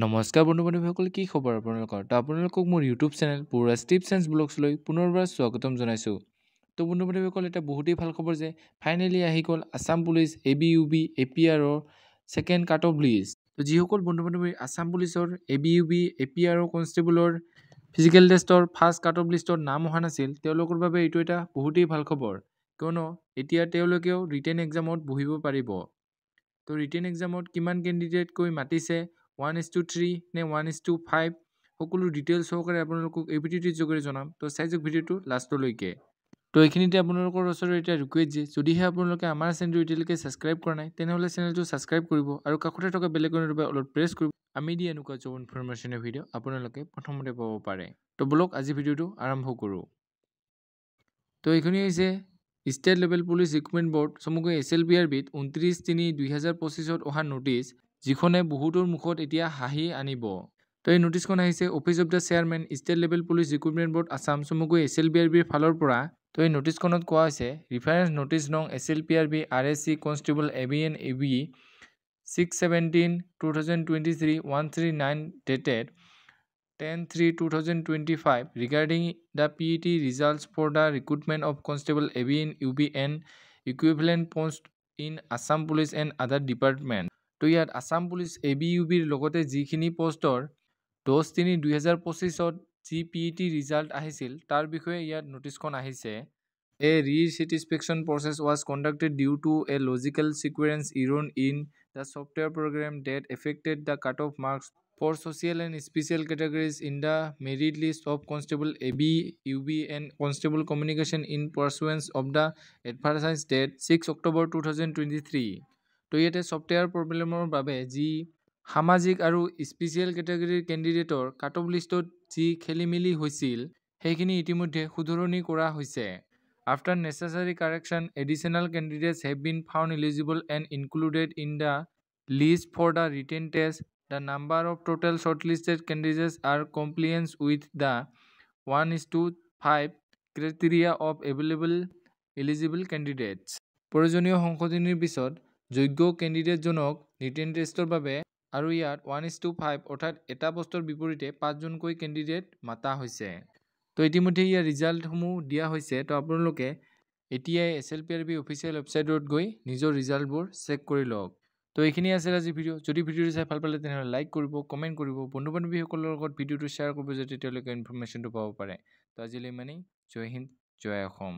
নমস্কাৰ বন্ধু-বান্ধৱীসকল, কি খবৰ আপোনালোকৰ? তো আপোনালোকক মোৰ ইউটিউব চেনেল পূৰা টিপছ এণ্ড ব্লগছলৈ পুনৰবাৰ স্বাগতম জনাইছোঁ। তো বন্ধু-বান্ধৱীসকল, এটা বহুতেই ভাল খবৰ যে ফাইনেলি আহি গ'ল আছাম পুলিচ ABUB APRৰ ছেকেণ্ড কাট অফ লিষ্ট। তো যিসকল বন্ধু-বান্ধৱী আছাম পুলিচৰ ABUB APR কনষ্টেবলৰ ফিজিকেল টেষ্টৰ ফাৰ্ষ্ট কাট অফ লিষ্টত নাম অহা নাছিল, তেওঁলোকৰ বাবে এইটো এটা বহুতেই ভাল খবৰ, কিয়নো এতিয়া তেওঁলোকেও ৰিটেন এক্সামত বহিব পাৰিব। তো ৰিটেন এক্সামত কিমান কেণ্ডিডেটকৈ মাতিছে, 1:3 নে 1:5 সকলো ডিটেইলছ সহকাৰে আপোনালোকক এই ভিডিঅ'টিৰ যোগেৰে জনাম। তো চাই যাওক ভিডিঅ'টো লাষ্টলৈকে। তো এইখিনিতে আপোনালোকৰ ওচৰত এটা ৰিকুৱেষ্ট যে যদিহে আপোনালোকে আমাৰ চেনেলটো এতিয়ালৈকে ছাবস্ক্ৰাইব কৰা নাই, তেনেহ'লে চেনেলটো ছাবস্ক্ৰাইব কৰিব আৰু কাষতে থকা বেল আইকনটোৰ বাবে অলপ প্ৰেছ কৰিব। আমি দিয়া এনেকুৱা জব ইনফৰমেশ্যনৰ ভিডিঅ' আপোনালোকে প্ৰথমতে পাব পাৰে। তো বলক আজি ভিডিঅ'টো আৰম্ভ কৰোঁ। তো এইখিনি হৈছে state level police recruitment board চমুকৈ SLPRBত 29/3/2025ত অহা নটিচ, যিখনে বহুতৰ মুখত এতিয়া হাঁহি আনিব। তো এই নটিচখন আহিছে office of the chairman state level police recruitment board Assam চমুকৈ SLPRBৰ ফালৰ পৰা। তো এই নটিচখনত কোৱা হৈছে ৰিফাৰেঞ্চ নটিচ নং SLPRB RSC constable ABN AB 6/17/2023 139 dated 10/3/2025 regarding the PET results for the recruitment of Constable ABN UB and equivalent post in Assam Police and other department। তো ইয়াত আছাম পুলিচ ABUBৰ লগতে যিখিনি পষ্টৰ 10/3/2025ত যি PET ৰিজাল্ট আহিছিল তাৰ বিষয়ে ইয়াত নটিচখন আহিছে। A recertification process was conducted due to a logical sequence error in the software program that affected the cutoff marks for social and special categories in the merit list of Constable ABUB and Constable Communication in pursuance of the advertised date 6 October 2023। তো ইয়াতে software প্ৰব্লেমৰ বাবে যি সামাজিক আৰু special কেটেগৰীৰ কেণ্ডিডেটৰ কাট off লিষ্টত যি খেলিমেলি হৈছিল সেইখিনি ইতিমধ্যে শুধৰণি কৰা হৈছে। After necessary correction, additional candidates have been found eligible and included in the list for the written test. The number of total shortlisted candidates are compliant with the 1:5 criteria of available eligible candidates। প্ৰয়োজনীয় সংশোধনীৰ পিছত যোগ্য কেণ্ডিডেটজনক written টেষ্টৰ বাবে আৰু ইয়াত 1:5 অৰ্থাৎ এটা পষ্টৰ বিপৰীতে 5জনকৈ কেণ্ডিডেট মাতা হৈছে। তো ইতিমধ্যে ইয়াৰ ৰিজাল্টসমূহ দিয়া হৈছে। তো আপোনালোকে এতিয়াই SLPRB অফিচিয়েল ৱেবছাইটত গৈ নিজৰ ৰিজাল্টবোৰ চেক কৰি লওক। তো এইখিনি আছিল আজি ভিডিঅ'। যদি ভিডিঅ'টো চাই ভাল পালে তেনেহ'লে লাইক কৰিব, কমেণ্ট কৰিব, বন্ধু-বান্ধৱীসকলৰ লগত ভিডিঅ'টো শ্বেয়াৰ কৰিব যাতে তেওঁলোকে ইনফৰমেশ্যনটো পাব পাৰে। তো আজিলৈ ইমানেই। জয় হিন্দ, জয় অসম।